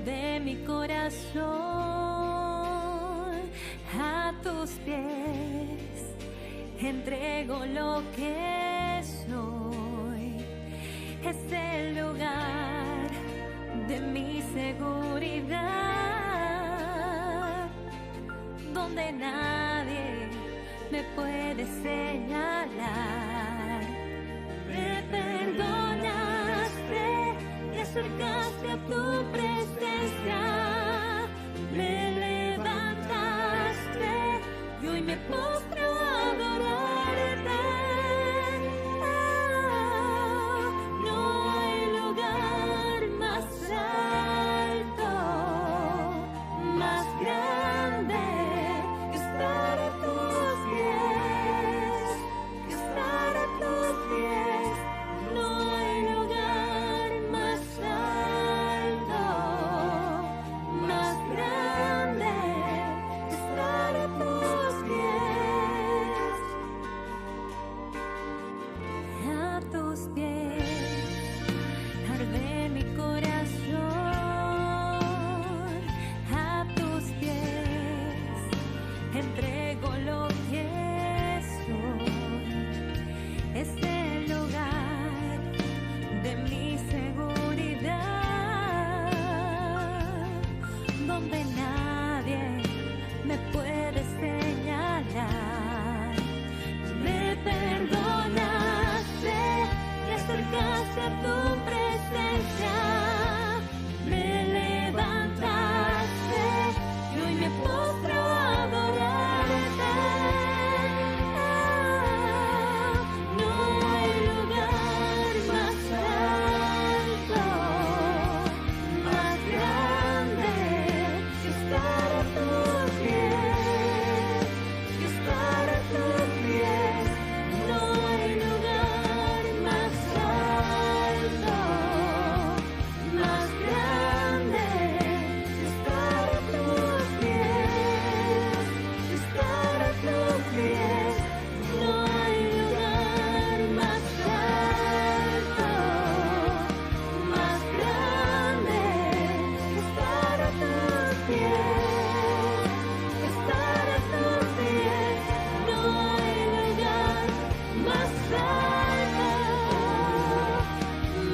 de mi corazón a tus pies, entrego lo que soy. Es el lugar de mi seguridad, donde nadie me puede señalar. Me perdonaste y acercaste a tu presencia, me levantaste y hoy me postro a adorarte. No hay lugar más alto, más grande que estar a tus pies, que estar a tus pies. No hay lugar más alto, más grande que estar a tus pies, a tus pies. Arde mi corazón a tus pies, entrego lo que soy. Es el lugar de mi seguridad, donde nadie me puede señalar. Me perdonaste y acercaste a tu presencia, me levantaste y hoy me postro a adorarte. No hay lugar más alto, más grande que estar a tus pies, que estar a tus pies. No hay lugar más alto, más grande que estar a tus pies, que estar a tus pies. No hay lugar más alto, más grande que estar a tus pies, que estar a tus pies. No hay lugar más alto,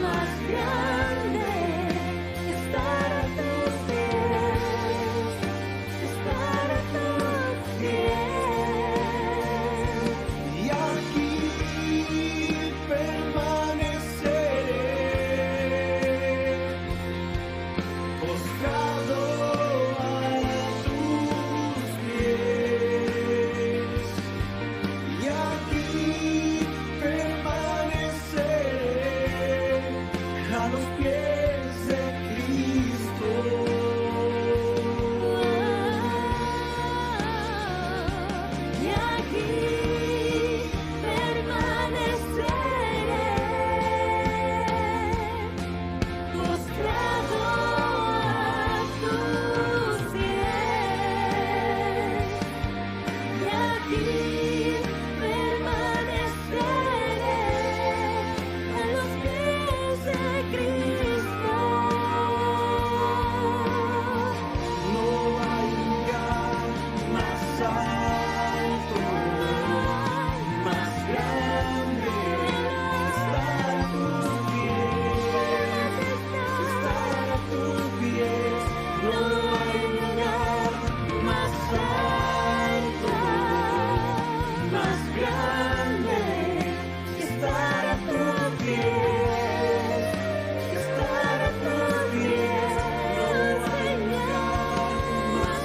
más grande que estar a tus pies, que estar a tus pies. Y aquí permaneceré, postrado a tus pies. Y aquí permaneceré, a los pies de Cristo. Y aquí permaneceré, postrado a tus pies. Y aquí permaneceré, a los pies de Cristo. No hay lugar más alto, más grande que estar a tus pies, estar a tus pies. No hay lugar más alto, más grande que estar a tus pies, estar a tus pies. No hay lugar más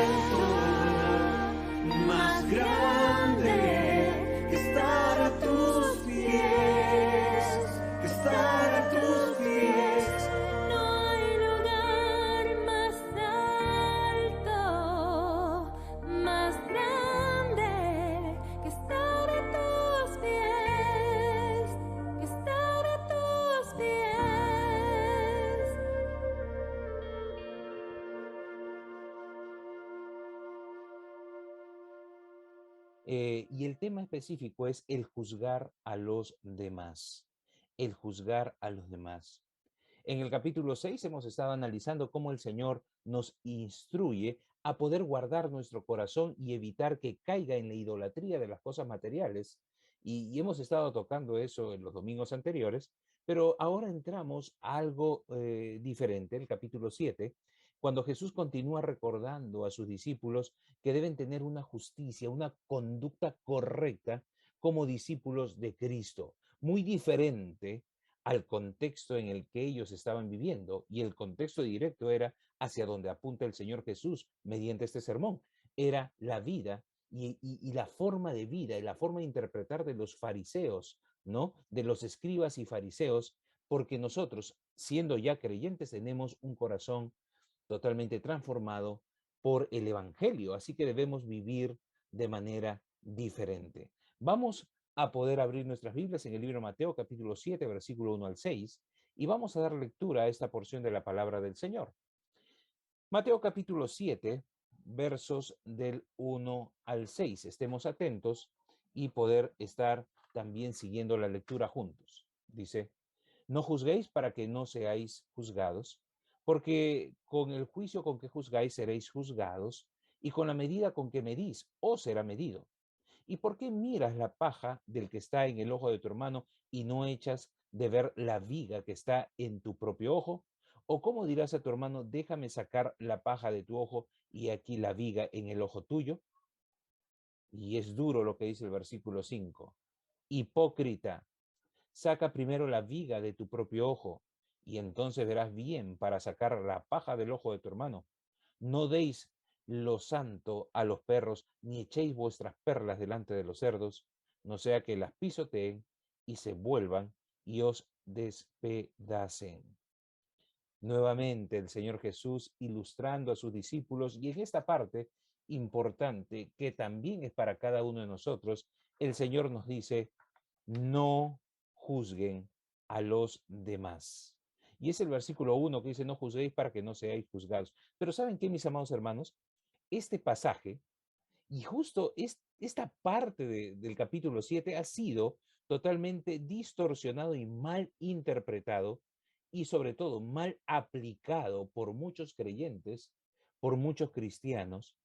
alto, más grande que estar a tus pies, que estar a tus pies. No hay lugar más alto, más grande que estar a tus pies, que estar a tus pies. Y el tema específico es el juzgar a los demás. El juzgar a los demás. En el capítulo 6 hemos estado analizando cómo el Señor nos instruye a poder guardar nuestro corazón y evitar que caiga en la idolatría de las cosas materiales. Y hemos estado tocando eso en los domingos anteriores, pero ahora entramos a algo diferente, el capítulo 7, cuando Jesús continúa recordando a sus discípulos que deben tener una justicia, una conducta correcta como discípulos de Cristo, muy diferente al contexto en el que ellos estaban viviendo, y el contexto directo era hacia donde apunta el Señor Jesús mediante este sermón. Era la vida y la forma de vida y la forma de interpretar de los fariseos, ¿no? De los escribas y fariseos, porque nosotros, siendo ya creyentes, tenemos un corazón totalmente transformado por el Evangelio, así que debemos vivir de manera diferente. Vamos a poder abrir nuestras Biblias en el libro de Mateo, capítulo 7, versículo 1 al 6, y vamos a dar lectura a esta porción de la palabra del Señor. Mateo, capítulo 7, versos del 1 al 6. Estemos atentos y poder estar también siguiendo la lectura juntos. Dice: no juzguéis para que no seáis juzgados, porque con el juicio con que juzgáis seréis juzgados, y con la medida con que medís os será medido. ¿Y por qué miras la paja del que está en el ojo de tu hermano y no echas de ver la viga que está en tu propio ojo? ¿O cómo dirás a tu hermano, déjame sacar la paja de tu ojo y aquí la viga en el ojo tuyo? Y es duro lo que dice el versículo 5. Hipócrita, saca primero la viga de tu propio ojo, y entonces verás bien para sacar la paja del ojo de tu hermano. No deis lo santo a los perros, ni echéis vuestras perlas delante de los cerdos, no sea que las pisoteen y se vuelvan y os despedacen. Nuevamente el Señor Jesús ilustrando a sus discípulos, y en esta parte importante que también es para cada uno de nosotros, el Señor nos dice: no juzguen a los demás. Y es el versículo 1 que dice: no juzguéis para que no seáis juzgados. Pero ¿saben qué, mis amados hermanos? Este pasaje y justo esta parte del capítulo 7 ha sido totalmente distorsionado y mal interpretado, y sobre todo mal aplicado por muchos creyentes, por muchos cristianos,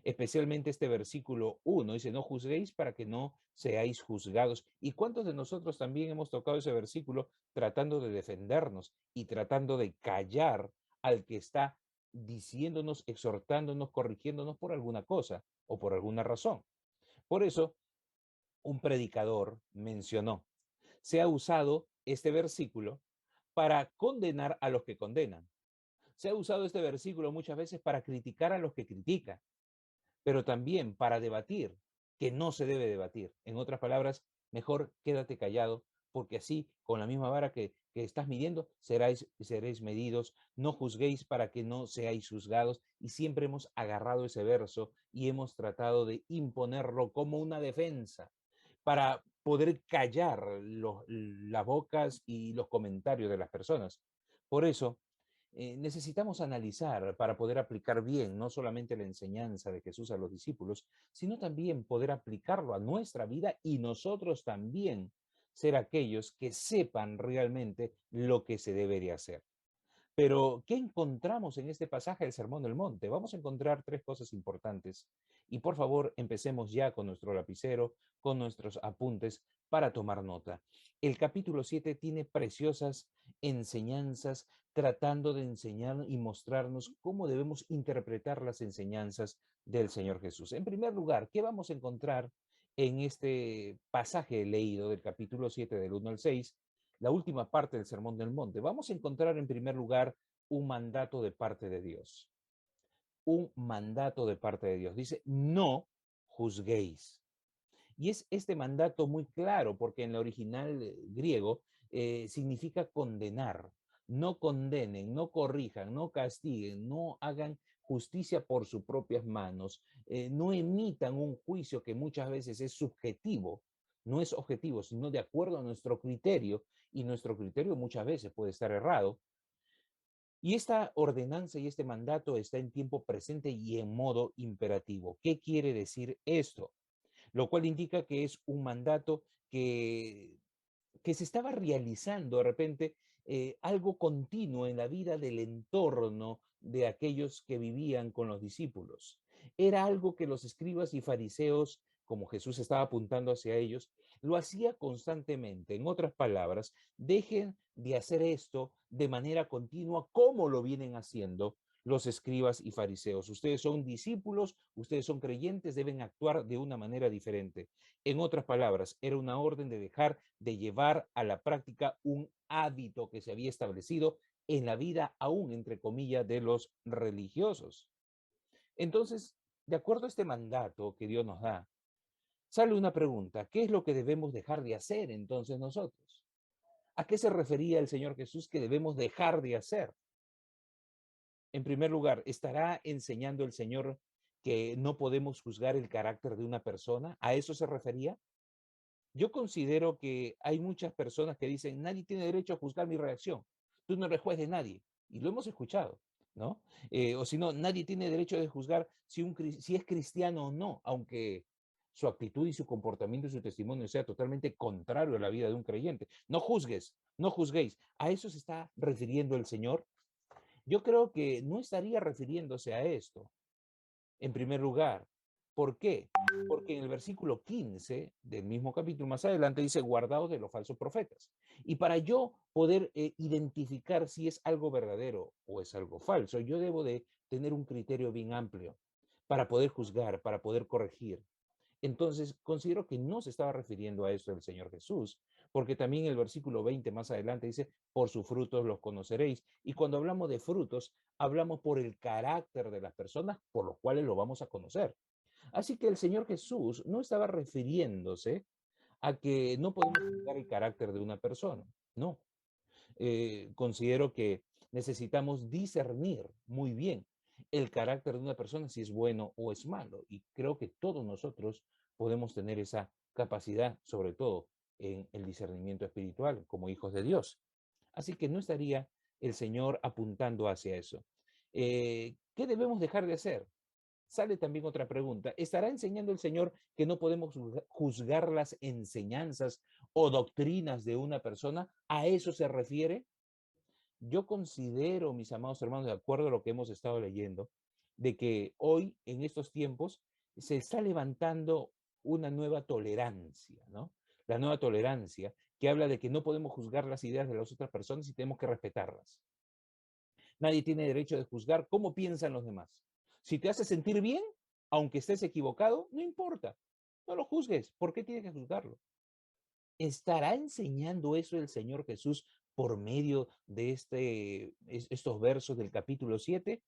especialmente este versículo 1 dice: no juzguéis para que no seáis juzgados. ¿Y cuántos de nosotros también hemos tocado ese versículo tratando de defendernos y tratando de callar al que está diciéndonos, exhortándonos, corrigiéndonos por alguna cosa o por alguna razón? Por eso, un predicador mencionó: se ha usado este versículo para condenar a los que condenan. Se ha usado este versículo muchas veces para criticar a los que critican, pero también para debatir que no se debe debatir. En otras palabras, mejor quédate callado, porque así, con la misma vara que estás midiendo, seréis medidos. No juzguéis para que no seáis juzgados. Y siempre hemos agarrado ese verso y hemos tratado de imponerlo como una defensa para poder callar las bocas y los comentarios de las personas. Por eso, necesitamos analizar para poder aplicar bien no solamente la enseñanza de Jesús a los discípulos, sino también poder aplicarlo a nuestra vida y nosotros también ser aquellos que sepan realmente lo que se debería hacer. Pero, ¿qué encontramos en este pasaje del Sermón del Monte? Vamos a encontrar tres cosas importantes. Y por favor, empecemos ya con nuestro lapicero, con nuestros apuntes para tomar nota. El capítulo 7 tiene preciosas enseñanzas tratando de enseñar y mostrarnos cómo debemos interpretar las enseñanzas del Señor Jesús. En primer lugar, ¿qué vamos a encontrar en este pasaje leído del capítulo 7 del 1 al 6? La última parte del Sermón del Monte. Vamos a encontrar en primer lugar un mandato de parte de Dios. Un mandato de parte de Dios. Dice: no juzguéis. Y es este mandato muy claro porque en el original griego significa condenar. No condenen, no corrijan, no castiguen, no hagan justicia por sus propias manos, no emitan un juicio que muchas veces es subjetivo, no es objetivo, sino de acuerdo a nuestro criterio, y nuestro criterio muchas veces puede estar errado. Y esta ordenanza y este mandato está en tiempo presente y en modo imperativo. ¿Qué quiere decir esto? Lo cual indica que es un mandato que se estaba realizando de repente algo continuo en la vida del entorno de aquellos que vivían con los discípulos. Era algo que los escribas y fariseos, como Jesús estaba apuntando hacia ellos, lo hacía constantemente. En otras palabras, dejen de hacer esto de manera continua como lo vienen haciendo los escribas y fariseos. Ustedes son discípulos, ustedes son creyentes, deben actuar de una manera diferente. En otras palabras, era una orden de dejar de llevar a la práctica un hábito que se había establecido en la vida, aún entre comillas, de los religiosos. Entonces, de acuerdo a este mandato que Dios nos da, sale una pregunta: ¿qué es lo que debemos dejar de hacer entonces nosotros? ¿A qué se refería el Señor Jesús que debemos dejar de hacer? En primer lugar, ¿estará enseñando el Señor que no podemos juzgar el carácter de una persona? ¿A eso se refería? Yo considero que hay muchas personas que dicen: nadie tiene derecho a juzgar mi reacción. Tú no eres juez de nadie. Y lo hemos escuchado, ¿no? O si no, nadie tiene derecho de juzgar si es cristiano o no, aunque su actitud y su comportamiento y su testimonio sea totalmente contrario a la vida de un creyente. No juzgues, no juzguéis. ¿A eso se está refiriendo el Señor? Yo creo que no estaría refiriéndose a esto. En primer lugar, ¿por qué? Porque en el versículo 15 del mismo capítulo más adelante dice: guardaos de los falsos profetas. Y para yo poder identificar si es algo verdadero o es algo falso, yo debo de tener un criterio bien amplio para poder juzgar, para poder corregir. Entonces, considero que no se estaba refiriendo a esto el Señor Jesús, porque también el versículo 20 más adelante dice: por sus frutos los conoceréis. Y cuando hablamos de frutos, hablamos por el carácter de las personas por los cuales lo vamos a conocer. Así que el Señor Jesús no estaba refiriéndose a que no podemos juzgar el carácter de una persona. No, considero que necesitamos discernir muy bien el carácter de una persona, si es bueno o es malo. Y creo que todos nosotros podemos tener esa capacidad, sobre todo en el discernimiento espiritual como hijos de Dios. Así que no estaría el Señor apuntando hacia eso. ¿Qué debemos dejar de hacer? Sale también otra pregunta: ¿estará enseñando el Señor que no podemos juzgar las enseñanzas o doctrinas de una persona? ¿A eso se refiere? Yo considero, mis amados hermanos, de acuerdo a lo que hemos estado leyendo, de que hoy, en estos tiempos, se está levantando una nueva tolerancia, ¿no? La nueva tolerancia que habla de que no podemos juzgar las ideas de las otras personas y tenemos que respetarlas. Nadie tiene derecho de juzgar cómo piensan los demás. Si te hace sentir bien, aunque estés equivocado, no importa. No lo juzgues. ¿Por qué tienes que juzgarlo? ¿Estará enseñando eso el Señor Jesús por medio de estos versos del capítulo 7?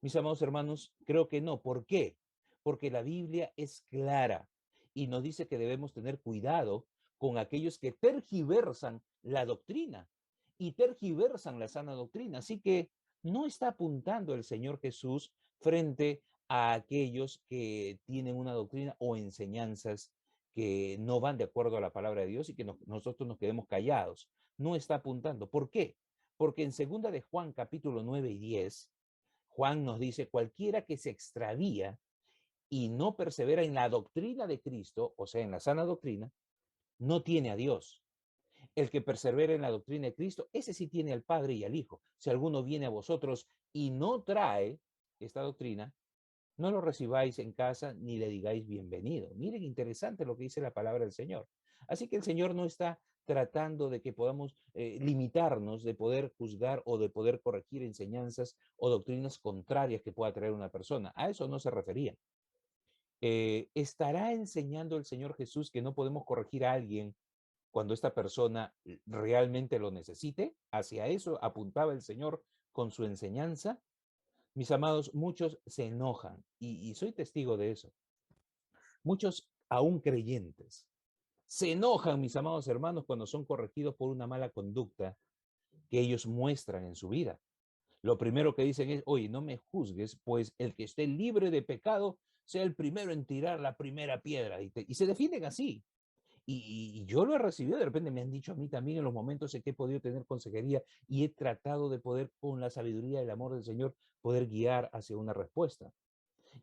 Mis amados hermanos, creo que no. ¿Por qué? Porque la Biblia es clara y nos dice que debemos tener cuidado con aquellos que tergiversan la doctrina y tergiversan la sana doctrina. Así que no está apuntando el Señor Jesús frente a aquellos que tienen una doctrina o enseñanzas que no van de acuerdo a la palabra de Dios y que nosotros nos quedemos callados. No está apuntando. ¿Por qué? Porque en segunda de Juan capítulo 9 y 10, Juan nos dice: cualquiera que se extravía y no persevera en la doctrina de Cristo, o sea, en la sana doctrina, no tiene a Dios. El que persevera en la doctrina de Cristo, ese sí tiene al Padre y al Hijo. Si alguno viene a vosotros y no trae esta doctrina, no lo recibáis en casa ni le digáis bienvenido. Miren, interesante lo que dice la palabra del Señor. Así que el Señor no está tratando de que podamos limitarnos de poder juzgar o de poder corregir enseñanzas o doctrinas contrarias que pueda traer una persona. A eso no se refería. ¿Estará enseñando el Señor Jesús que no podemos corregir a alguien cuando esta persona realmente lo necesite? Hacia eso apuntaba el Señor con su enseñanza. Mis amados, muchos se enojan y soy testigo de eso. Muchos, aún creyentes, se enojan, mis amados hermanos, cuando son corregidos por una mala conducta que ellos muestran en su vida. Lo primero que dicen es: oye, no me juzgues, pues el que esté libre de pecado sea el primero en tirar la primera piedra. Y se defienden así. Y yo lo he recibido, de repente me han dicho a mí también en los momentos en que he podido tener consejería y he tratado de poder, con la sabiduría y el amor del Señor, poder guiar hacia una respuesta.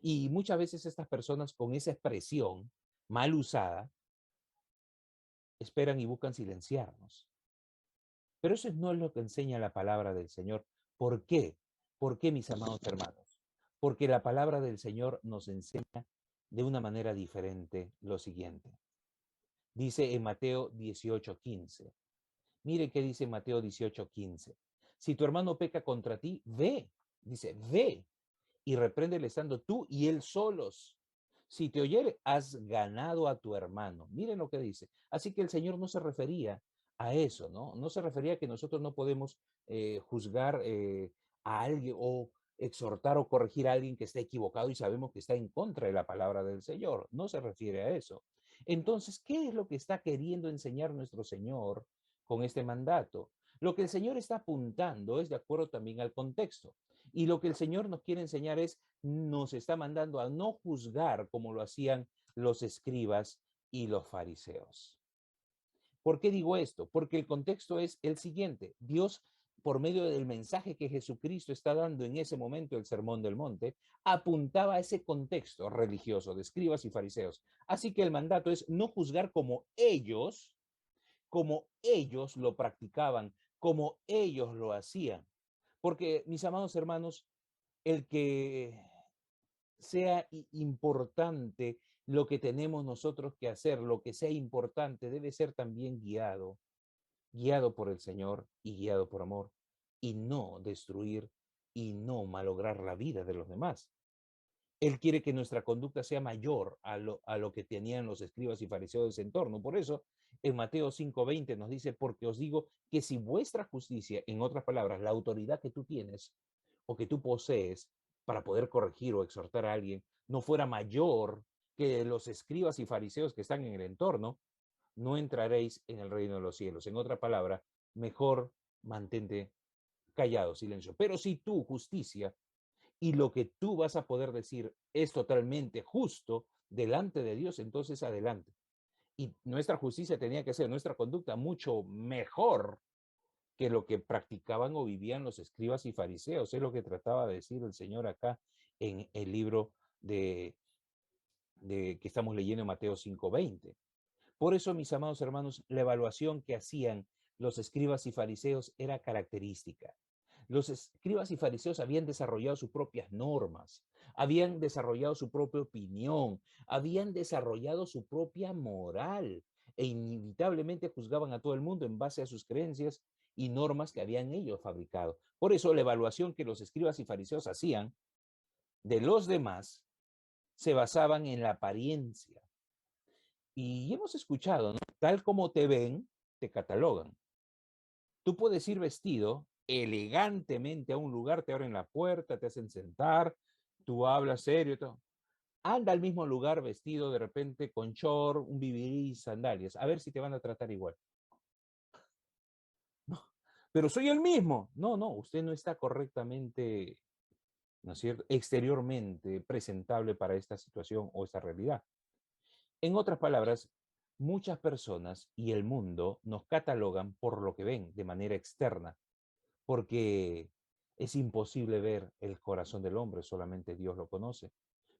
Y muchas veces estas personas con esa expresión mal usada esperan y buscan silenciarnos. Pero eso no es lo que enseña la palabra del Señor. ¿Por qué? ¿Por qué, mis amados hermanos? Porque la palabra del Señor nos enseña de una manera diferente lo siguiente. Dice en Mateo 18:15. Mire qué dice Mateo 18:15. Si tu hermano peca contra ti, ve, dice, ve y repréndele estando tú y él solos. Si te oyere, has ganado a tu hermano. Miren lo que dice. Así que el Señor no se refería a eso, ¿no? No se refería a que nosotros no podemos juzgar a alguien o exhortar o corregir a alguien que está equivocado y sabemos que está en contra de la palabra del Señor. No se refiere a eso. Entonces, ¿qué es lo que está queriendo enseñar nuestro Señor con este mandato? Lo que el Señor está apuntando es de acuerdo también al contexto. Y lo que el Señor nos quiere enseñar es, nos está mandando a no juzgar como lo hacían los escribas y los fariseos. ¿Por qué digo esto? Porque el contexto es el siguiente. Dios, por medio del mensaje que Jesucristo está dando en ese momento, el Sermón del Monte, apuntaba a ese contexto religioso de escribas y fariseos. Así que el mandato es no juzgar como ellos lo practicaban, como ellos lo hacían. Porque, mis amados hermanos, el que sea importante lo que tenemos nosotros que hacer, lo que sea importante, debe ser también guiado por el Señor y guiado por amor, y no destruir y no malograr la vida de los demás. Él quiere que nuestra conducta sea mayor a lo que tenían los escribas y fariseos de ese entorno. Por eso, en Mateo 5:20 nos dice, porque os digo que si vuestra justicia, en otras palabras, la autoridad que tú tienes o que tú posees para poder corregir o exhortar a alguien, no fuera mayor que los escribas y fariseos que están en el entorno, no entraréis en el reino de los cielos. En otra palabra, mejor mantente callado, silencio. Pero si tu justicia y lo que tú vas a poder decir es totalmente justo delante de Dios, entonces adelante. Y nuestra justicia tenía que ser, nuestra conducta, mucho mejor que lo que practicaban o vivían los escribas y fariseos. Es lo que trataba de decir el Señor acá en el libro que estamos leyendo en Mateo 5:20. Por eso, mis amados hermanos, la evaluación que hacían los escribas y fariseos era característica. Los escribas y fariseos habían desarrollado sus propias normas, habían desarrollado su propia opinión, habían desarrollado su propia moral e inevitablemente juzgaban a todo el mundo en base a sus creencias y normas que habían ellos fabricado. Por eso la evaluación que los escribas y fariseos hacían de los demás se basaban en la apariencia. Y hemos escuchado, ¿no? Tal como te ven, te catalogan. Tú puedes ir vestido elegantemente a un lugar, te abren la puerta, te hacen sentar, tú hablas serio, todo. Anda al mismo lugar vestido de repente con short, un bibirí y sandalias, a ver si te van a tratar igual. No, pero soy el mismo. No, no, usted no está correctamente, ¿no es cierto?, exteriormente presentable para esta situación o esta realidad. En otras palabras, muchas personas y el mundo nos catalogan por lo que ven de manera externa, porque es imposible ver el corazón del hombre, solamente Dios lo conoce,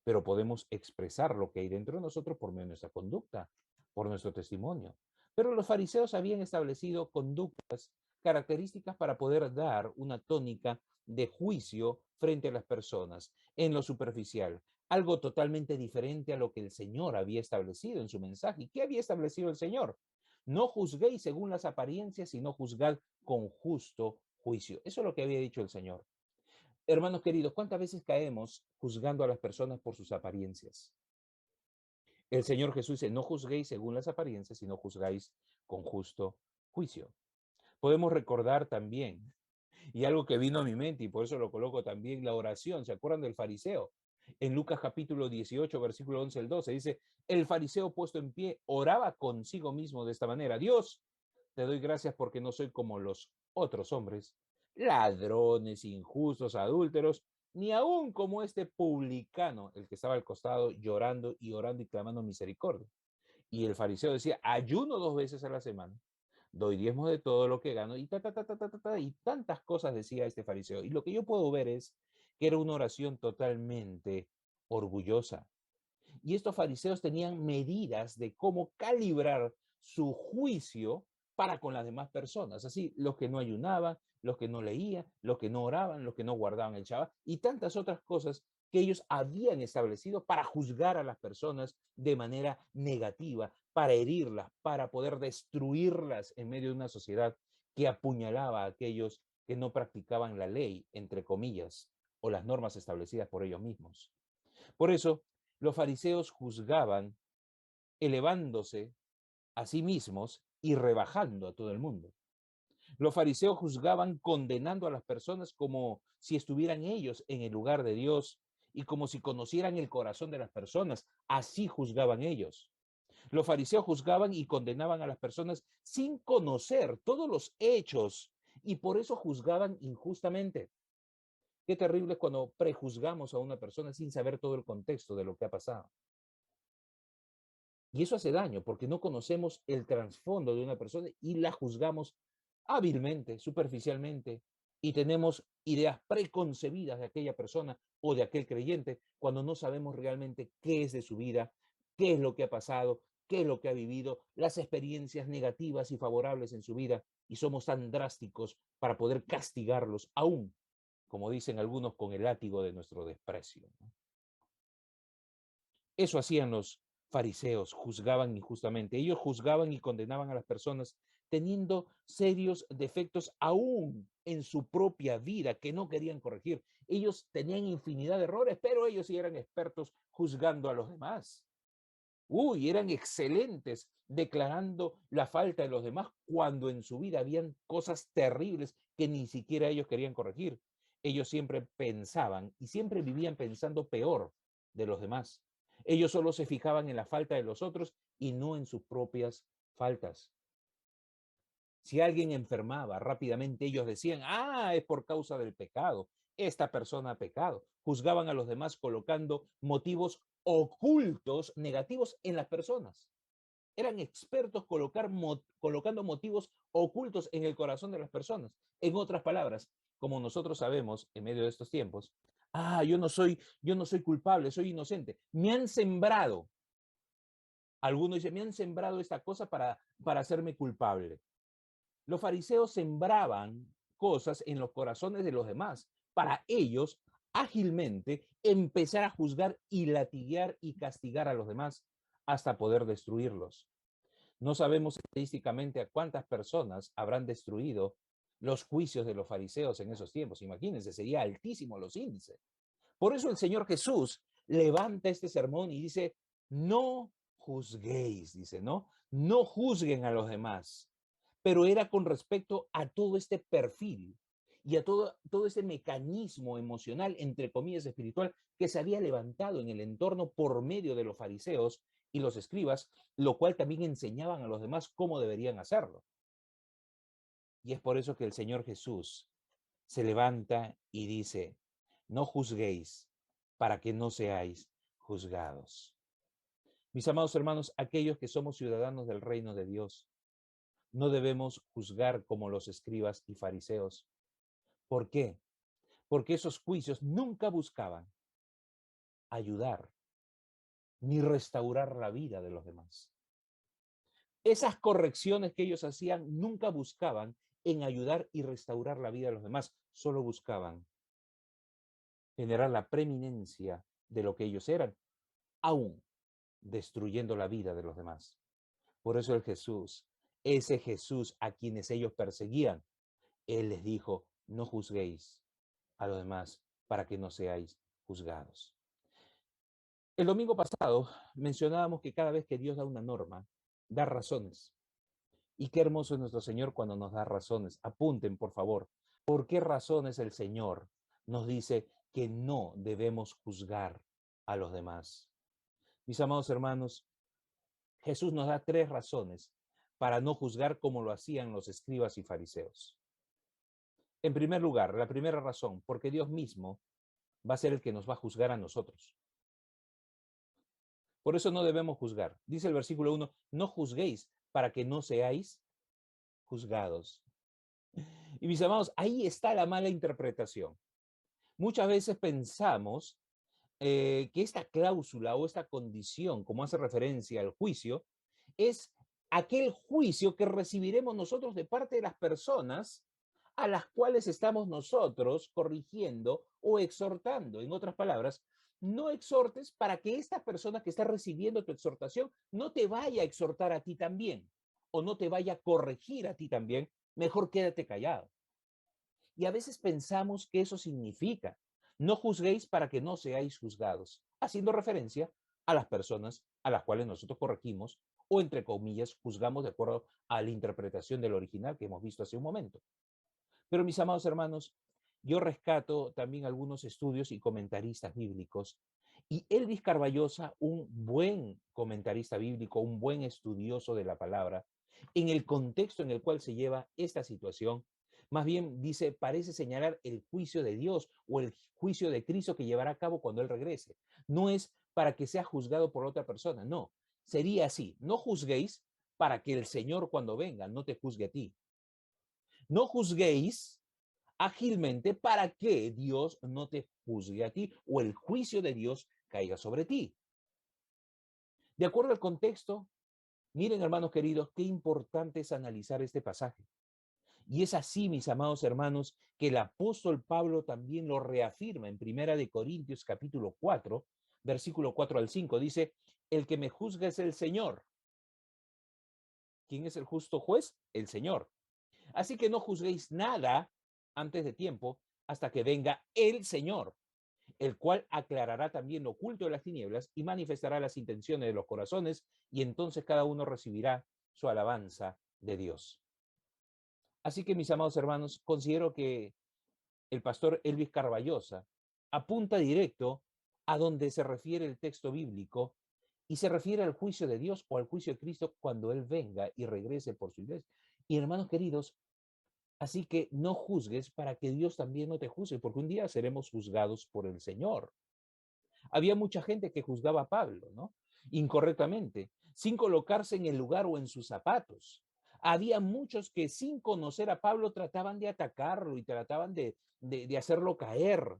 pero podemos expresar lo que hay dentro de nosotros por medio de nuestra conducta, por nuestro testimonio. Pero los fariseos habían establecido conductas características para poder dar una tónica de juicio frente a las personas en lo superficial, algo totalmente diferente a lo que el Señor había establecido en su mensaje. ¿Y qué había establecido el Señor? No juzguéis según las apariencias, sino juzgad con justo juicio. Eso es lo que había dicho el Señor. Hermanos queridos, ¿cuántas veces caemos juzgando a las personas por sus apariencias? El Señor Jesús dice, no juzguéis según las apariencias, sino juzgáis con justo juicio. Podemos recordar también, y algo que vino a mi mente, y por eso lo coloco también, la oración. ¿Se acuerdan del fariseo? En Lucas capítulo 18, versículo 11 al 12, dice, el fariseo puesto en pie oraba consigo mismo de esta manera, Dios, te doy gracias porque no soy como los otros hombres, ladrones, injustos, adúlteros, ni aún como este publicano, el que estaba al costado llorando y orando y clamando misericordia. Y el fariseo decía, ayuno 2 veces a la semana, doy diezmos de todo lo que gano, y y tantas cosas decía este fariseo. Y lo que yo puedo ver es que era una oración totalmente orgullosa. Y estos fariseos tenían medidas de cómo calibrar su juicio para con las demás personas. Así, los que no ayunaban, los que no leían, los que no oraban, los que no guardaban el Shabbat y tantas otras cosas que ellos habían establecido para juzgar a las personas de manera negativa, para herirlas, para poder destruirlas en medio de una sociedad que apuñalaba a aquellos que no practicaban la ley, entre comillas, o las normas establecidas por ellos mismos. Por eso, los fariseos juzgaban elevándose a sí mismos y rebajando a todo el mundo. Los fariseos juzgaban condenando a las personas como si estuvieran ellos en el lugar de Dios y como si conocieran el corazón de las personas. Así juzgaban ellos. Los fariseos juzgaban y condenaban a las personas sin conocer todos los hechos y por eso juzgaban injustamente. Qué terrible es cuando prejuzgamos a una persona sin saber todo el contexto de lo que ha pasado. Y eso hace daño porque no conocemos el trasfondo de una persona y la juzgamos hábilmente, superficialmente, y tenemos ideas preconcebidas de aquella persona o de aquel creyente cuando no sabemos realmente qué es de su vida, qué es lo que ha pasado, qué es lo que ha vivido, las experiencias negativas y favorables en su vida, y somos tan drásticos para poder castigarlos, aún, como dicen algunos, con el látigo de nuestro desprecio, ¿no? Eso hacían los fariseos, juzgaban injustamente. Ellos juzgaban y condenaban a las personas teniendo serios defectos aún en su propia vida que no querían corregir. Ellos tenían infinidad de errores, pero ellos sí eran expertos juzgando a los demás. Uy, eran excelentes declarando la falta de los demás cuando en su vida habían cosas terribles que ni siquiera ellos querían corregir. Ellos siempre pensaban y siempre vivían pensando peor de los demás. Ellos solo se fijaban en la falta de los otros y no en sus propias faltas. Si alguien enfermaba rápidamente, ellos decían, ah, es por causa del pecado. Esta persona ha pecado. Juzgaban a los demás colocando motivos ocultos negativos en las personas. Eran expertos colocando motivos ocultos en el corazón de las personas. En otras palabras, como nosotros sabemos en medio de estos tiempos, ah, yo no soy culpable, soy inocente. Me han sembrado. Algunos dicen, me han sembrado esta cosa para hacerme culpable. Los fariseos sembraban cosas en los corazones de los demás para ellos ágilmente empezar a juzgar y latiguear y castigar a los demás hasta poder destruirlos. No sabemos estadísticamente a cuántas personas habrán destruido los juicios de los fariseos en esos tiempos. Imagínense, sería altísimo los índices. Por eso el Señor Jesús levanta este sermón y dice, no juzguéis, dice, ¿no? No juzguen a los demás. Pero era con respecto a todo este perfil y a todo ese mecanismo emocional, entre comillas, espiritual, que se había levantado en el entorno por medio de los fariseos y los escribas, lo cual también enseñaban a los demás cómo deberían hacerlo. Y es por eso que el Señor Jesús se levanta y dice, no juzguéis para que no seáis juzgados. Mis amados hermanos, aquellos que somos ciudadanos del reino de Dios, no debemos juzgar como los escribas y fariseos. ¿Por qué? Porque esos juicios nunca buscaban ayudar ni restaurar la vida de los demás. Esas correcciones que ellos hacían nunca buscaban en ayudar y restaurar la vida de los demás, solo buscaban generar la preeminencia de lo que ellos eran, aún destruyendo la vida de los demás. Por eso el Jesús, ese Jesús a quienes ellos perseguían, Él les dijo, no juzguéis a los demás para que no seáis juzgados. El domingo pasado mencionábamos que cada vez que Dios da una norma, da razones. Y qué hermoso es nuestro Señor cuando nos da razones. Apunten, por favor, ¿por qué razones el Señor nos dice que no debemos juzgar a los demás? Mis amados hermanos, Jesús nos da 3 razones para no juzgar como lo hacían los escribas y fariseos. En primer lugar, la primera razón, porque Dios mismo va a ser el que nos va a juzgar a nosotros. Por eso no debemos juzgar. Dice el versículo 1, no juzguéis para que no seáis juzgados. Y mis amados, ahí está la mala interpretación. Muchas veces pensamos que esta cláusula o esta condición, como hace referencia al juicio, es aquel juicio que recibiremos nosotros de parte de las personas a las cuales estamos nosotros corrigiendo o exhortando. En otras palabras, no exhortes para que esta persona que está recibiendo tu exhortación no te vaya a exhortar a ti también o no te vaya a corregir a ti también. Mejor quédate callado. Y a veces pensamos que eso significa, no juzguéis para que no seáis juzgados, haciendo referencia a las personas a las cuales nosotros corregimos o, entre comillas, juzgamos de acuerdo a la interpretación del original que hemos visto hace un momento. Pero mis amados hermanos, yo rescato también algunos estudios y comentaristas bíblicos, y Elvis Carballosa, un buen comentarista bíblico, un buen estudioso de la palabra, en el contexto en el cual se lleva esta situación, más bien dice, parece señalar el juicio de Dios o el juicio de Cristo que llevará a cabo cuando Él regrese. No es para que sea juzgado por otra persona, no. Sería así, no juzguéis para que el Señor cuando venga no te juzgue a ti. No juzguéis ágilmente para que Dios no te juzgue a ti o el juicio de Dios caiga sobre ti. De acuerdo al contexto, miren, hermanos queridos, qué importante es analizar este pasaje. Y es así, mis amados hermanos, que el apóstol Pablo también lo reafirma en Primera de Corintios capítulo 4, versículo 4 al 5. Dice, el que me juzga es el Señor. ¿Quién es el justo juez? El Señor. Así que no juzguéis nada antes de tiempo hasta que venga el Señor, el cual aclarará también lo oculto de las tinieblas y manifestará las intenciones de los corazones, y entonces cada uno recibirá su alabanza de Dios. Así que, mis amados hermanos, considero que el pastor Elvis Carballosa apunta directo a donde se refiere el texto bíblico y se refiere al juicio de Dios o al juicio de Cristo cuando Él venga y regrese por su iglesia. Y hermanos queridos, así que no juzgues para que Dios también no te juzgue, porque un día seremos juzgados por el Señor. Había mucha gente que juzgaba a Pablo, ¿no? Incorrectamente, sin colocarse en el lugar o en sus zapatos. Había muchos que sin conocer a Pablo trataban de atacarlo y trataban de hacerlo caer.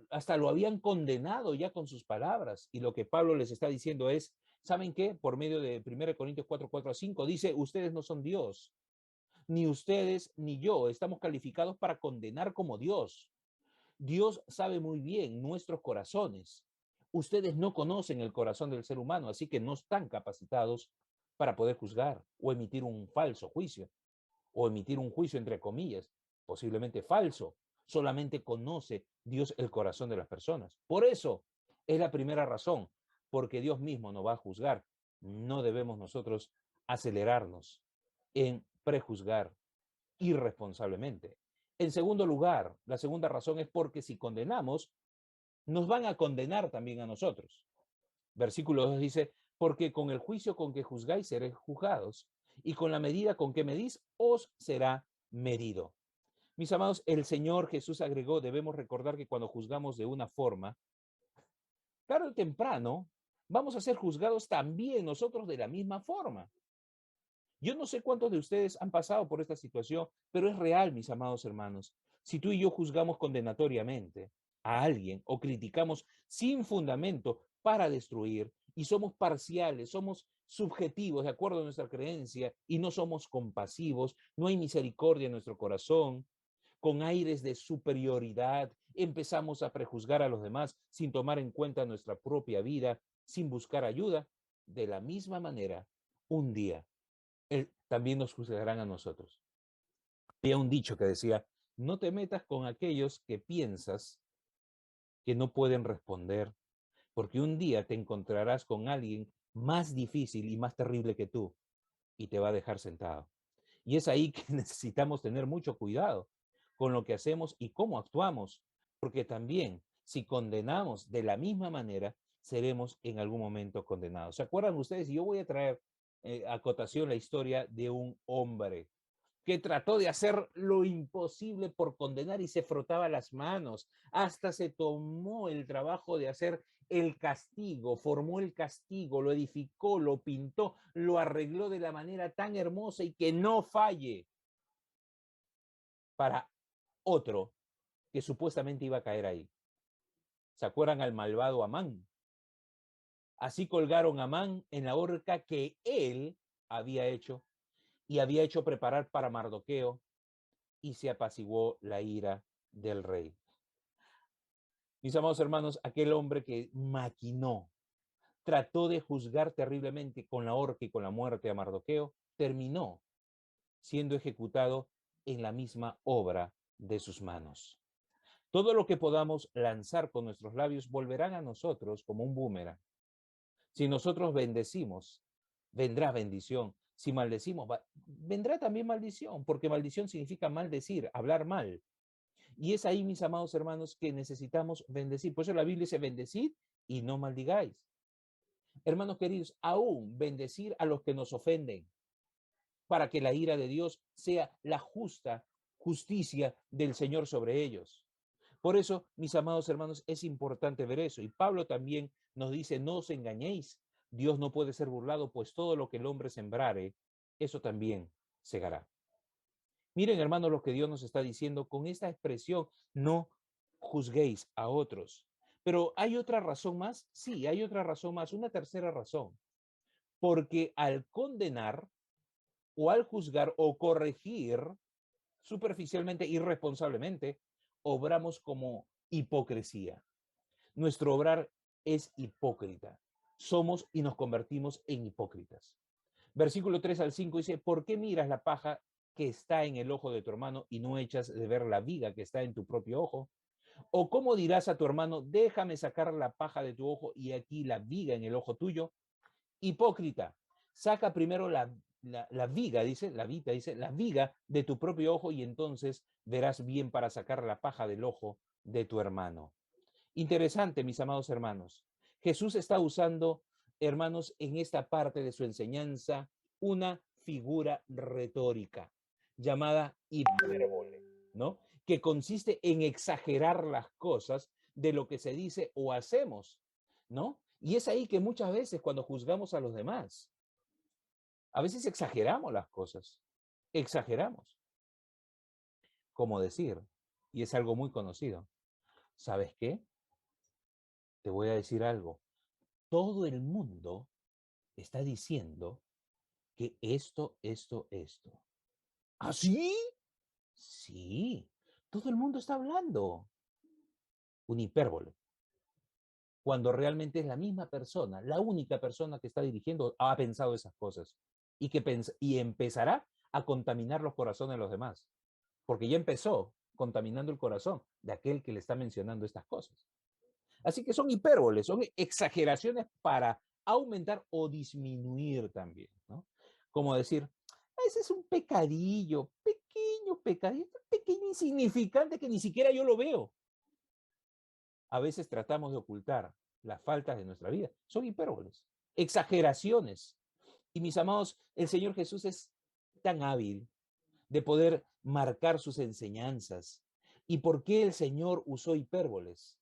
Hasta lo habían condenado ya con sus palabras. Y lo que Pablo les está diciendo es, ¿saben qué? Por medio de 1 Corintios 4, 4 a 5, dice, ustedes no son Dios. Ni ustedes ni yo estamos calificados para condenar como Dios. Dios sabe muy bien nuestros corazones. Ustedes no conocen el corazón del ser humano, así que no están capacitados para poder juzgar o emitir un falso juicio o emitir un juicio entre comillas, posiblemente falso. Solamente conoce Dios el corazón de las personas. Por eso es la primera razón, porque Dios mismo nos va a juzgar. No debemos nosotros acelerarnos en prejuzgar irresponsablemente. En segundo lugar, la segunda razón es porque si condenamos, nos van a condenar también a nosotros. Versículo 2 dice, porque con el juicio con que juzgáis seréis juzgados, y con la medida con que medís os será medido. Mis amados, el Señor Jesús agregó, debemos recordar que cuando juzgamos de una forma, tarde o temprano, vamos a ser juzgados también nosotros de la misma forma. Yo no sé cuántos de ustedes han pasado por esta situación, pero es real, mis amados hermanos. Si tú y yo juzgamos condenatoriamente a alguien o criticamos sin fundamento para destruir y somos parciales, somos subjetivos de acuerdo a nuestra creencia y no somos compasivos, no hay misericordia en nuestro corazón, con aires de superioridad, empezamos a prejuzgar a los demás sin tomar en cuenta nuestra propia vida, sin buscar ayuda, de la misma manera, un día también nos juzgarán a nosotros. Había un dicho que decía, no te metas con aquellos que piensas que no pueden responder, porque un día te encontrarás con alguien más difícil y más terrible que tú y te va a dejar sentado. Y es ahí que necesitamos tener mucho cuidado con lo que hacemos y cómo actuamos, porque también si condenamos de la misma manera, seremos en algún momento condenados. ¿Se acuerdan ustedes? Yo voy a traer a cotación la historia de un hombre que trató de hacer lo imposible por condenar y se frotaba las manos. Hasta se tomó el trabajo de hacer el castigo, formó el castigo, lo edificó, lo pintó, lo arregló de la manera tan hermosa y que no falle para otro que supuestamente iba a caer ahí. ¿Se acuerdan al malvado Amán? Así colgaron a Amán en la horca que él había hecho y había hecho preparar para Mardoqueo y se apaciguó la ira del rey. Mis amados hermanos, aquel hombre que maquinó, trató de juzgar terriblemente con la horca y con la muerte a Mardoqueo, terminó siendo ejecutado en la misma obra de sus manos. Todo lo que podamos lanzar con nuestros labios volverán a nosotros como un boomerang. Si nosotros bendecimos, vendrá bendición. Si maldecimos, vendrá también maldición, porque maldición significa maldecir, hablar mal. Y es ahí, mis amados hermanos, que necesitamos bendecir. Por eso la Biblia dice, bendecid y no maldigáis. Hermanos queridos, aún bendecir a los que nos ofenden, para que la ira de Dios sea la justicia del Señor sobre ellos. Por eso, mis amados hermanos, es importante ver eso. Y Pablo también nos dice, no os engañéis, Dios no puede ser burlado, pues todo lo que el hombre sembrare, eso también segará. Miren, hermanos, lo que Dios nos está diciendo con esta expresión, no juzguéis a otros. Pero ¿hay otra razón más? Sí, hay otra razón más, una tercera razón. Porque al condenar o al juzgar o corregir superficialmente, irresponsablemente, obramos como hipocresía. Nuestro obrar es hipócrita. Somos y nos convertimos en hipócritas. Versículo 3 al 5 dice, ¿por qué miras la paja que está en el ojo de tu hermano y no echas de ver la viga que está en tu propio ojo? ¿O cómo dirás a tu hermano, déjame sacar la paja de tu ojo y aquí la viga en el ojo tuyo? Hipócrita, saca primero la viga, dice, la viga de tu propio ojo y entonces verás bien para sacar la paja del ojo de tu hermano. Interesante, mis amados hermanos. Jesús está usando, hermanos, en esta parte de su enseñanza, una figura retórica llamada hipérbole, ¿no? Que consiste en exagerar las cosas de lo que se dice o hacemos, ¿no? Y es ahí que muchas veces cuando juzgamos a los demás, a veces exageramos las cosas, exageramos, como decir, y es algo muy conocido. ¿Sabes qué? Te voy a decir algo. Todo el mundo está diciendo que esto. ¿Ah, sí? Sí, todo el mundo está hablando. Un hipérbole. Cuando realmente es la misma persona, la única persona que está dirigiendo, ha pensado esas cosas y empezará a contaminar los corazones de los demás, porque ya empezó contaminando el corazón de aquel que le está mencionando estas cosas. Así que son hipérboles, son exageraciones para aumentar o disminuir también, ¿no? Como decir, ese es un pecadillo, pequeño, insignificante que ni siquiera yo lo veo. A veces tratamos de ocultar las faltas de nuestra vida. Son hipérboles, exageraciones. Y mis amados, el Señor Jesús es tan hábil de poder marcar sus enseñanzas. ¿Y por qué el Señor usó hipérboles?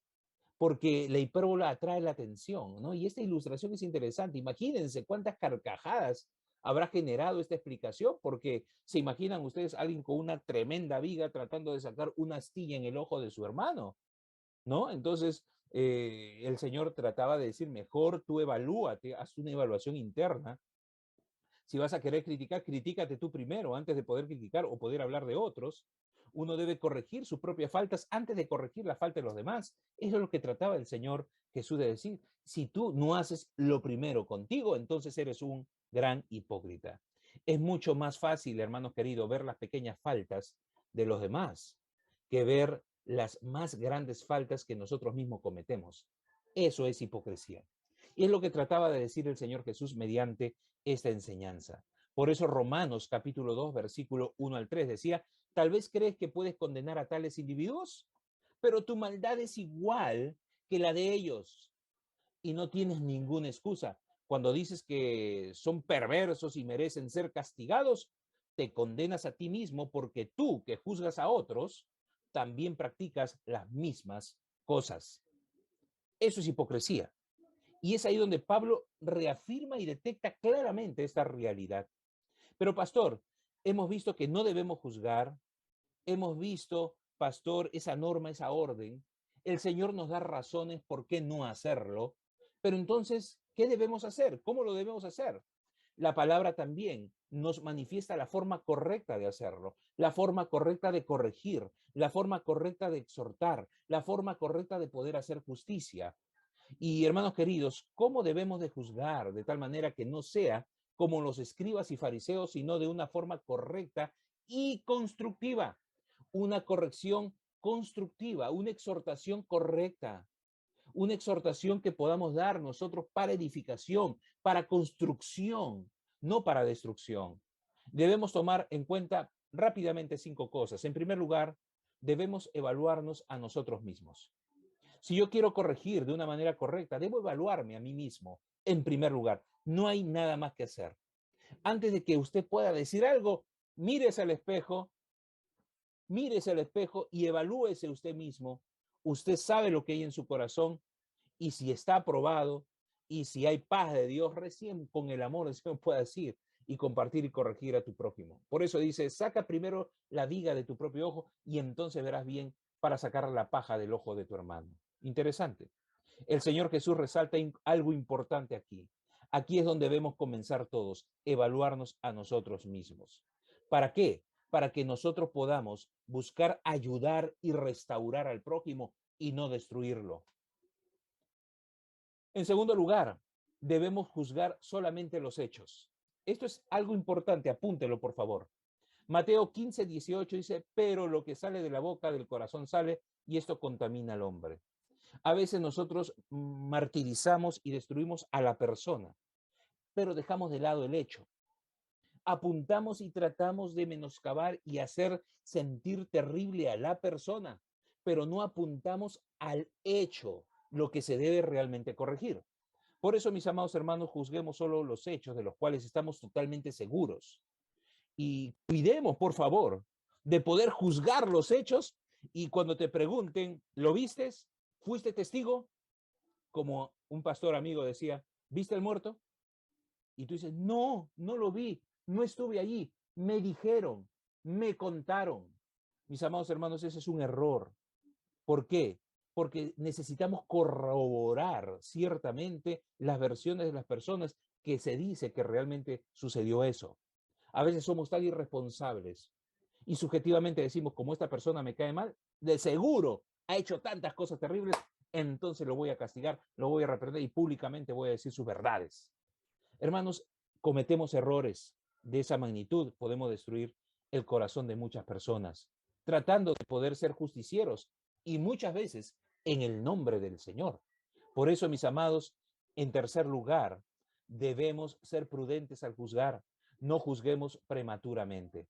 Porque la hipérbola atrae la atención, ¿no? Y esta ilustración es interesante. Imagínense cuántas carcajadas habrá generado esta explicación, porque se imaginan ustedes a alguien con una tremenda viga tratando de sacar una astilla en el ojo de su hermano, ¿no? Entonces, el Señor trataba de decir, mejor tú evalúate, haz una evaluación interna. Si vas a querer criticar, critícate tú primero antes de poder criticar o poder hablar de otros. Uno debe corregir sus propias faltas antes de corregir la falta de los demás. Eso es lo que trataba el Señor Jesús de decir. Si tú no haces lo primero contigo, entonces eres un gran hipócrita. Es mucho más fácil, hermanos queridos, ver las pequeñas faltas de los demás que ver las más grandes faltas que nosotros mismos cometemos. Eso es hipocresía. Y es lo que trataba de decir el Señor Jesús mediante esta enseñanza. Por eso Romanos capítulo 2, versículo 1 al 3 decía, tal vez crees que puedes condenar a tales individuos, pero tu maldad es igual que la de ellos y no tienes ninguna excusa. Cuando dices que son perversos y merecen ser castigados, te condenas a ti mismo porque tú que juzgas a otros, también practicas las mismas cosas. Eso es hipocresía. Y es ahí donde Pablo reafirma y detecta claramente esta realidad. Pero, pastor, hemos visto que no debemos juzgar, hemos visto, pastor, esa norma, esa orden. El Señor nos da razones por qué no hacerlo. Pero entonces, ¿qué debemos hacer? ¿Cómo lo debemos hacer? La palabra también nos manifiesta la forma correcta de hacerlo, la forma correcta de corregir, la forma correcta de exhortar, la forma correcta de poder hacer justicia. Y hermanos queridos, ¿cómo debemos de juzgar de tal manera que no sea como los escribas y fariseos, sino de una forma correcta y constructiva? Una corrección constructiva, una exhortación correcta, una exhortación que podamos dar nosotros para edificación, para construcción, no para destrucción. Debemos tomar en cuenta rápidamente 5 cosas. En primer lugar, debemos evaluarnos a nosotros mismos. Si yo quiero corregir de una manera correcta, debo evaluarme a mí mismo en primer lugar. No hay nada más que hacer. Antes de que usted pueda decir algo, mírese al espejo y evalúese usted mismo. Usted sabe lo que hay en su corazón y si está aprobado y si hay paz de Dios, recién con el amor el Señor puede decir y compartir y corregir a tu prójimo. Por eso dice, saca primero la viga de tu propio ojo y entonces verás bien para sacar la paja del ojo de tu hermano. Interesante. El Señor Jesús resalta algo importante aquí. Aquí es donde debemos comenzar todos, evaluarnos a nosotros mismos. ¿Para qué? Para que nosotros podamos buscar ayudar y restaurar al prójimo y no destruirlo. En segundo lugar, debemos juzgar solamente los hechos. Esto es algo importante, apúntelo por favor. Mateo 15:18 dice, pero lo que sale de la boca del corazón sale y esto contamina al hombre. A veces nosotros martirizamos y destruimos a la persona, pero dejamos de lado el hecho. Apuntamos y tratamos de menoscabar y hacer sentir terrible a la persona, pero no apuntamos al hecho, lo que se debe realmente corregir. Por eso, mis amados hermanos, juzguemos solo los hechos de los cuales estamos totalmente seguros. Y cuidemos, por favor, de poder juzgar los hechos y cuando te pregunten, ¿lo vistes? ¿Fuiste testigo? Como un pastor amigo decía, ¿viste el muerto? Y tú dices, no, no lo vi, no estuve allí, me dijeron, me contaron. Mis amados hermanos, ese es un error. ¿Por qué? Porque necesitamos corroborar ciertamente las versiones de las personas que se dice que realmente sucedió eso. A veces somos tan irresponsables y subjetivamente decimos, como esta persona me cae mal, de seguro ha hecho tantas cosas terribles, entonces lo voy a castigar, lo voy a reprender y públicamente voy a decir sus verdades. Hermanos, cometemos errores de esa magnitud, podemos destruir el corazón de muchas personas, tratando de poder ser justicieros y muchas veces en el nombre del Señor. Por eso, mis amados, en tercer lugar, debemos ser prudentes al juzgar, no juzguemos prematuramente.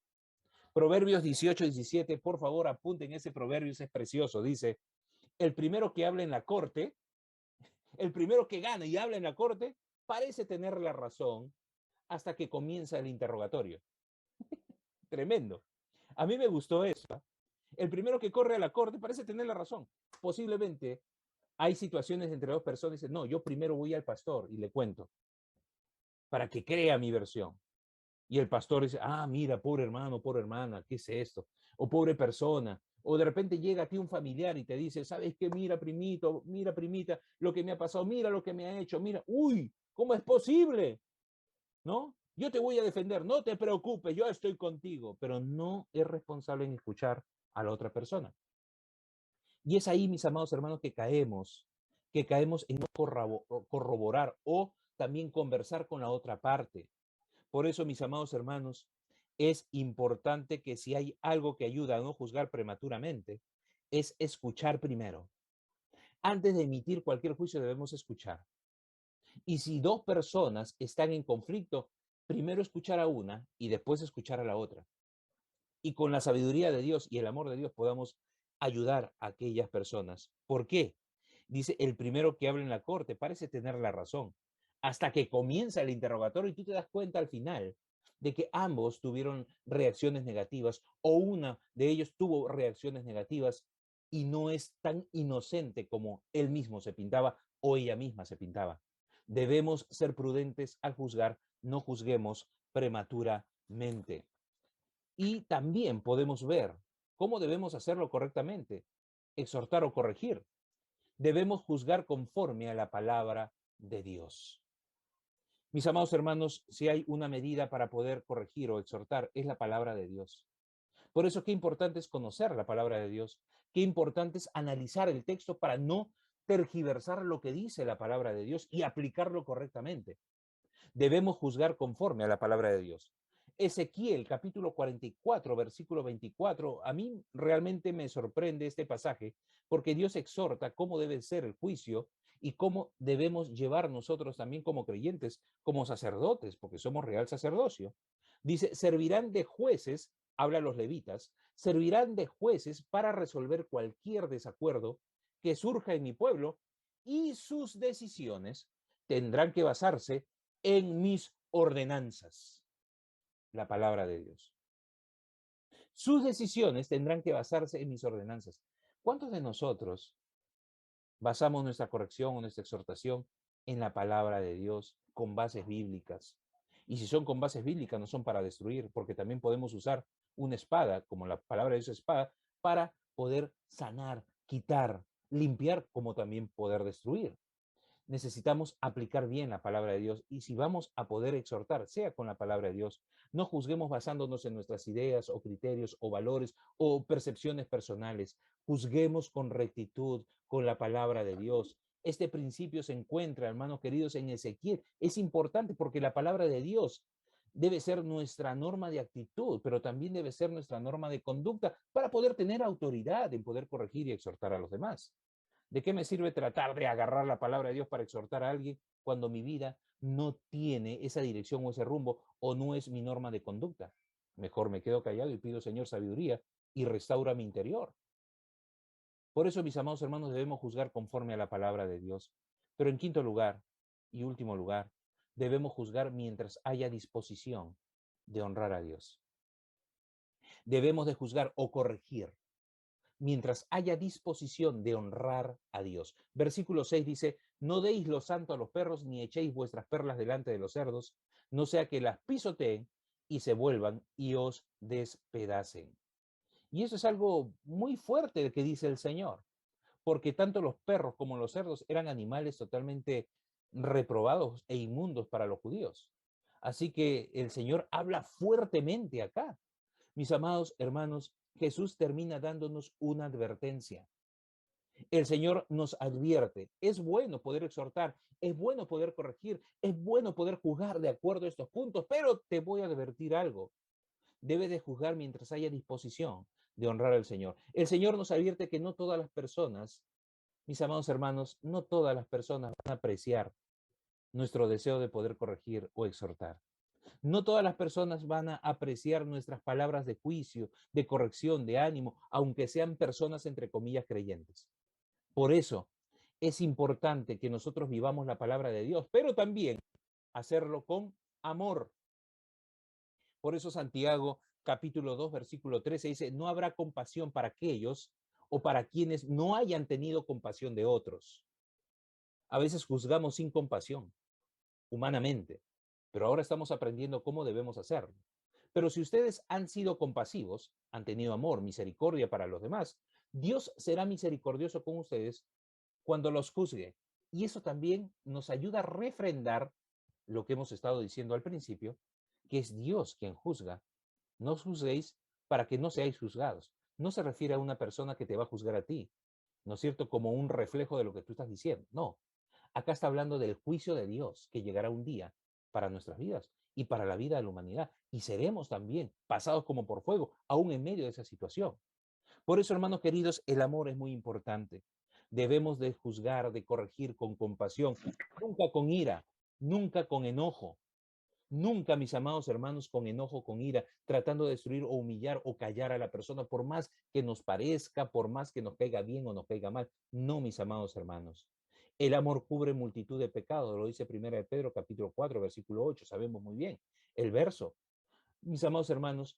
Proverbios 18:17, por favor, apunten ese proverbio, ese es precioso. Dice, el primero que habla en la corte, el primero que gana y habla en la corte, parece tener la razón hasta que comienza el interrogatorio. Tremendo. A mí me gustó eso. El primero que corre a la corte parece tener la razón. Posiblemente hay situaciones entre dos personas y dicen, no, yo primero voy al pastor y le cuento para que crea mi versión. Y el pastor dice, ah, mira, pobre hermano, pobre hermana, ¿qué es esto? O pobre persona. O de repente llega a ti un familiar y te dice, ¿sabes qué? Mira, primito, mira, primita, lo que me ha pasado, mira lo que me ha hecho, mira, uy, ¿cómo es posible? ¿No? Yo te voy a defender, no te preocupes, yo estoy contigo, pero no es responsable en escuchar a la otra persona. Y es ahí, mis amados hermanos, que caemos en no corroborar o también conversar con la otra parte. Por eso, mis amados hermanos, es importante que si hay algo que ayuda a no juzgar prematuramente, es escuchar primero. Antes de emitir cualquier juicio debemos escuchar. Y si dos personas están en conflicto, primero escuchar a una y después escuchar a la otra. Y con la sabiduría de Dios y el amor de Dios podamos ayudar a aquellas personas. ¿Por qué? Dice, el primero que habla en la corte parece tener la razón. Hasta que comienza el interrogatorio y tú te das cuenta al final de que ambos tuvieron reacciones negativas o una de ellos tuvo reacciones negativas y no es tan inocente como él mismo se pintaba o ella misma se pintaba. Debemos ser prudentes al juzgar, no juzguemos prematuramente. Y también podemos ver cómo debemos hacerlo correctamente, exhortar o corregir. Debemos juzgar conforme a la palabra de Dios. Mis amados hermanos, si hay una medida para poder corregir o exhortar, es la palabra de Dios. Por eso, qué importante es conocer la palabra de Dios, qué importante es analizar el texto para no tergiversar lo que dice la palabra de Dios y aplicarlo correctamente. Debemos juzgar conforme a la palabra de Dios. Ezequiel capítulo 44, versículo 24, a mí realmente me sorprende este pasaje porque Dios exhorta cómo debe ser el juicio y cómo debemos llevar nosotros también como creyentes, como sacerdotes, porque somos real sacerdocio. Dice, servirán de jueces, habla los levitas, servirán de jueces para resolver cualquier desacuerdo que surja en mi pueblo y sus decisiones tendrán que basarse en mis ordenanzas, la palabra de Dios. Sus decisiones tendrán que basarse en mis ordenanzas. ¿Cuántos de nosotros basamos nuestra corrección o nuestra exhortación en la palabra de Dios con bases bíblicas? Y si son con bases bíblicas, no son para destruir, porque también podemos usar una espada, como la palabra de Dios espada, para poder sanar, quitar, limpiar, como también poder destruir. Necesitamos aplicar bien la palabra de Dios y si vamos a poder exhortar, sea con la palabra de Dios, no juzguemos basándonos en nuestras ideas o criterios o valores o percepciones personales. Juzguemos con rectitud, con la palabra de Dios. Este principio se encuentra, hermanos queridos, en Ezequiel. Es importante porque la palabra de Dios debe ser nuestra norma de actitud, pero también debe ser nuestra norma de conducta para poder tener autoridad en poder corregir y exhortar a los demás. ¿De qué me sirve tratar de agarrar la palabra de Dios para exhortar a alguien cuando mi vida no tiene esa dirección o ese rumbo o no es mi norma de conducta? Mejor me quedo callado y pido, Señor, sabiduría y restaura mi interior. Por eso, mis amados hermanos, debemos juzgar conforme a la palabra de Dios. Pero en quinto lugar y último lugar, debemos juzgar mientras haya disposición de honrar a Dios. Debemos de juzgar o corregir mientras haya disposición de honrar a Dios. Versículo 6 dice, no deis lo santo a los perros, ni echéis vuestras perlas delante de los cerdos, no sea que las pisoteen y se vuelvan y os despedacen. Y eso es algo muy fuerte que dice el Señor, porque tanto los perros como los cerdos eran animales totalmente reprobados e inmundos para los judíos. Así que el Señor habla fuertemente acá. Mis amados hermanos, Jesús termina dándonos una advertencia. El Señor nos advierte, es bueno poder exhortar, es bueno poder corregir, es bueno poder juzgar de acuerdo a estos puntos, pero te voy a advertir algo. Debes de juzgar mientras haya disposición de honrar al Señor. El Señor nos advierte que no todas las personas, mis amados hermanos, no todas las personas van a apreciar nuestro deseo de poder corregir o exhortar. No todas las personas van a apreciar nuestras palabras de juicio, de corrección, de ánimo, aunque sean personas entre comillas creyentes. Por eso es importante que nosotros vivamos la palabra de Dios, pero también hacerlo con amor. Por eso Santiago capítulo 2 versículo 13 dice, no habrá compasión para aquellos o para quienes no hayan tenido compasión de otros. A veces juzgamos sin compasión, humanamente, pero ahora estamos aprendiendo cómo debemos hacerlo. Pero si ustedes han sido compasivos, han tenido amor, misericordia para los demás, Dios será misericordioso con ustedes cuando los juzgue. Y eso también nos ayuda a refrendar lo que hemos estado diciendo al principio, que es Dios quien juzga. No os juzguéis para que no seáis juzgados. No se refiere a una persona que te va a juzgar a ti, ¿no es cierto? Como un reflejo de lo que tú estás diciendo. No, acá está hablando del juicio de Dios que llegará un día para nuestras vidas y para la vida de la humanidad. Y seremos también pasados como por fuego, aún en medio de esa situación. Por eso, hermanos queridos, el amor es muy importante. Debemos de juzgar, de corregir con compasión, nunca con ira, nunca con enojo, nunca, mis amados hermanos, con enojo, con ira, tratando de destruir o humillar o callar a la persona, por más que nos parezca, por más que nos caiga bien o nos caiga mal. No, mis amados hermanos. El amor cubre multitud de pecados, lo dice 1 de Pedro capítulo 4, versículo 8, sabemos muy bien el verso. Mis amados hermanos,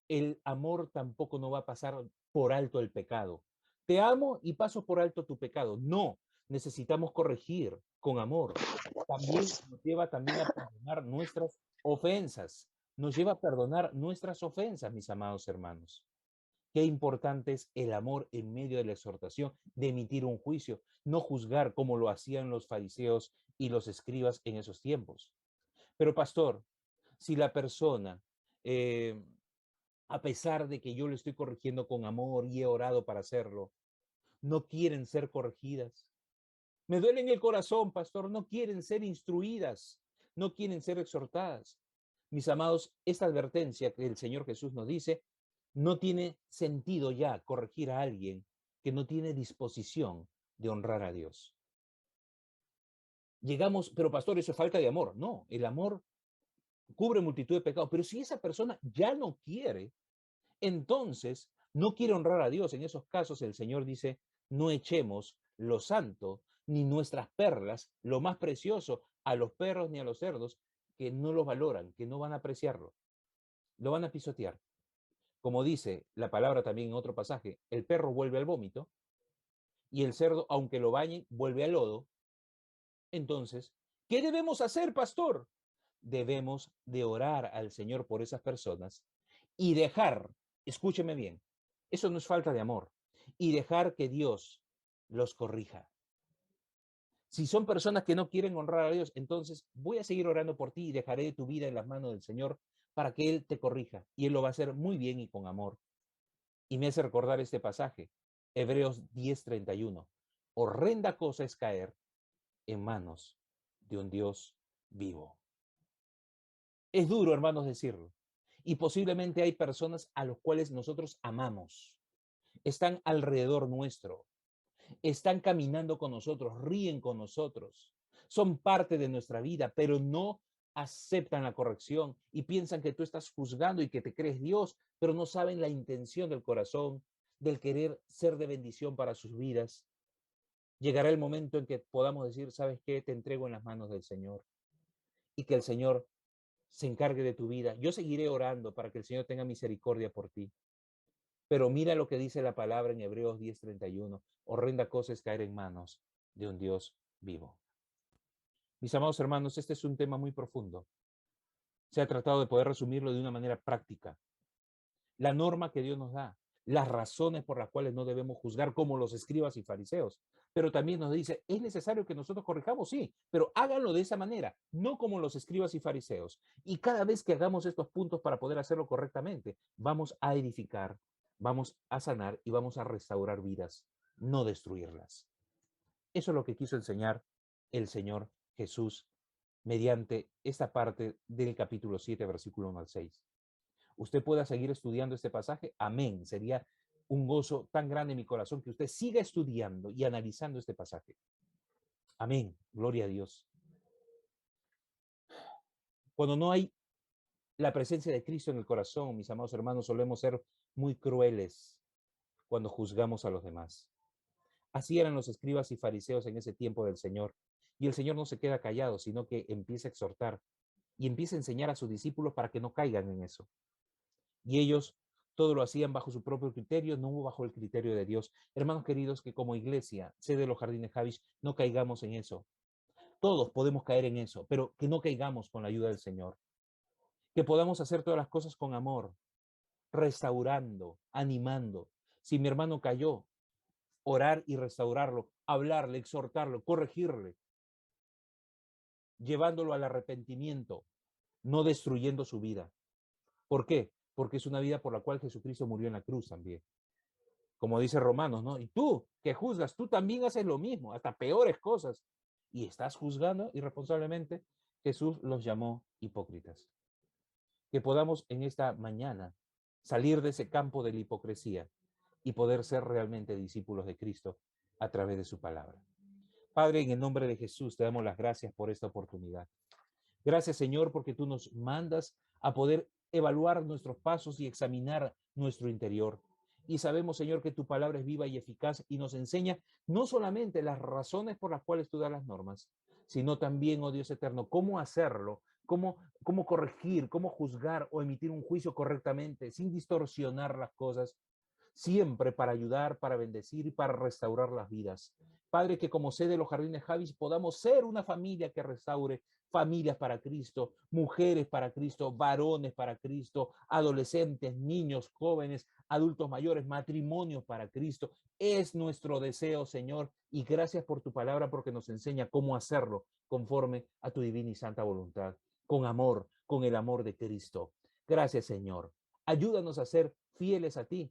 el amor tampoco no va a pasar por alto el pecado. Te amo y paso por alto tu pecado. No, necesitamos corregir con amor. También nos lleva también a perdonar nuestras ofensas. Nos lleva a perdonar nuestras ofensas, mis amados hermanos. Qué importante es el amor en medio de la exhortación, de emitir un juicio, no juzgar como lo hacían los fariseos y los escribas en esos tiempos. Pero pastor, si la persona, eh, a pesar de que yo le estoy corrigiendo con amor y he orado para hacerlo, no quieren ser corregidas. Me duele en el corazón, pastor, no quieren ser instruidas, no quieren ser exhortadas. Mis amados, esta advertencia que el Señor Jesús nos dice, no tiene sentido ya corregir a alguien que no tiene disposición de honrar a Dios. Llegamos, pero pastor, eso es falta de amor. No, el amor cubre multitud de pecados, pero si esa persona ya no quiere, entonces no quiere honrar a Dios. En esos casos el Señor dice, no echemos lo santo ni nuestras perlas, lo más precioso, a los perros ni a los cerdos, que no los valoran, que no van a apreciarlo, lo van a pisotear. Como dice la palabra también en otro pasaje, el perro vuelve al vómito y el cerdo, aunque lo bañen, vuelve al lodo. Entonces, ¿qué debemos hacer, pastor? Debemos de orar al Señor por esas personas y dejar, escúcheme bien, eso no es falta de amor, y dejar que Dios los corrija. Si son personas que no quieren honrar a Dios, entonces voy a seguir orando por ti y dejaré tu vida en las manos del Señor para que Él te corrija. Y Él lo va a hacer muy bien y con amor. Y me hace recordar este pasaje, Hebreos 10:31. Horrenda cosa es caer en manos de un Dios vivo. Es duro, hermanos, decirlo. Y posiblemente hay personas a los cuales nosotros amamos. Están alrededor nuestro. Están caminando con nosotros, ríen con nosotros. Son parte de nuestra vida, pero no aceptan la corrección y piensan que tú estás juzgando y que te crees Dios, pero no saben la intención del corazón, del querer ser de bendición para sus vidas. Llegará el momento en que podamos decir, ¿sabes qué? Te entrego en las manos del Señor y que el Señor se encargue de tu vida. Yo seguiré orando para que el Señor tenga misericordia por ti. Pero mira lo que dice la palabra en Hebreos 10:31. Horrenda cosa es caer en manos de un Dios vivo. Mis amados hermanos, este es un tema muy profundo. Se ha tratado de poder resumirlo de una manera práctica. La norma que Dios nos da, las razones por las cuales no debemos juzgar como los escribas y fariseos. Pero también nos dice, es necesario que nosotros corrijamos, sí, pero háganlo de esa manera, no como los escribas y fariseos. Y cada vez que hagamos estos puntos para poder hacerlo correctamente, vamos a edificar, vamos a sanar y vamos a restaurar vidas, no destruirlas. Eso es lo que quiso enseñar el Señor Jesús mediante esta parte del capítulo 7, versículo 1 al 6. Usted pueda seguir estudiando este pasaje, amén. Sería un gozo tan grande en mi corazón que usted siga estudiando y analizando este pasaje. Amén. Gloria a Dios. Cuando no hay la presencia de Cristo en el corazón, mis amados hermanos, solemos ser muy crueles cuando juzgamos a los demás. Así eran los escribas y fariseos en ese tiempo del Señor. Y el Señor no se queda callado, sino que empieza a exhortar y empieza a enseñar a sus discípulos para que no caigan en eso. Y ellos todo lo hacían bajo su propio criterio, no bajo el criterio de Dios. Hermanos queridos, que como iglesia, sede de los Jardines Javis, no caigamos en eso. Todos podemos caer en eso, pero que no caigamos con la ayuda del Señor. Que podamos hacer todas las cosas con amor, restaurando, animando. Si mi hermano cayó, orar y restaurarlo, hablarle, exhortarlo, corregirle, llevándolo al arrepentimiento, no destruyendo su vida. ¿Por qué? Porque es una vida por la cual Jesucristo murió en la cruz también. Como dice Romanos, ¿no? Y tú que juzgas, tú también haces lo mismo, hasta peores cosas. Y estás juzgando irresponsablemente. Jesús los llamó hipócritas. Que podamos en esta mañana salir de ese campo de la hipocresía y poder ser realmente discípulos de Cristo a través de su palabra. Padre, en el nombre de Jesús, te damos las gracias por esta oportunidad. Gracias, Señor, porque tú nos mandas a poder evaluar nuestros pasos y examinar nuestro interior. Y sabemos, Señor, que tu palabra es viva y eficaz y nos enseña no solamente las razones por las cuales tú das las normas, sino también, oh Dios eterno, cómo hacerlo, cómo corregir, cómo juzgar o emitir un juicio correctamente, sin distorsionar las cosas, siempre para ayudar, para bendecir y para restaurar las vidas. Padre, que como sede de los Jardines Javis podamos ser una familia que restaure familias para Cristo, mujeres para Cristo, varones para Cristo, adolescentes, niños, jóvenes, adultos mayores, matrimonios para Cristo. Es nuestro deseo, Señor, y gracias por tu palabra porque nos enseña cómo hacerlo conforme a tu divina y santa voluntad. con amor, con el amor de Cristo. Gracias, Señor. Ayúdanos a ser fieles a ti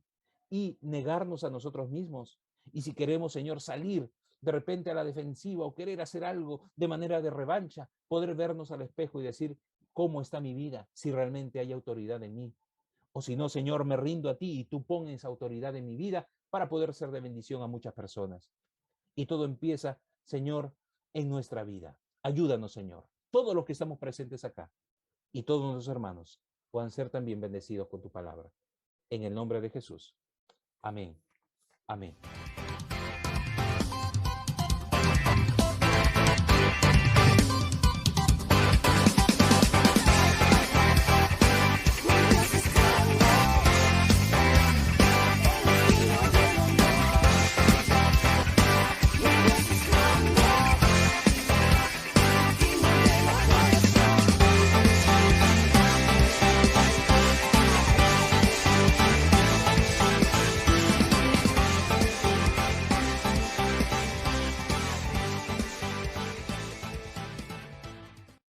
y negarnos a nosotros mismos. Y si queremos, Señor, salir de repente a la defensiva o querer hacer algo de manera de revancha, poder vernos al espejo y decir, ¿cómo está mi vida? Si realmente hay autoridad en mí. O si no, Señor, me rindo a ti y tú pones autoridad en mi vida para poder ser de bendición a muchas personas. Y todo empieza, Señor, en nuestra vida. Ayúdanos, Señor. Todos los que estamos presentes acá y todos nuestros hermanos puedan ser también bendecidos con tu palabra. En el nombre de Jesús. Amén. Amén.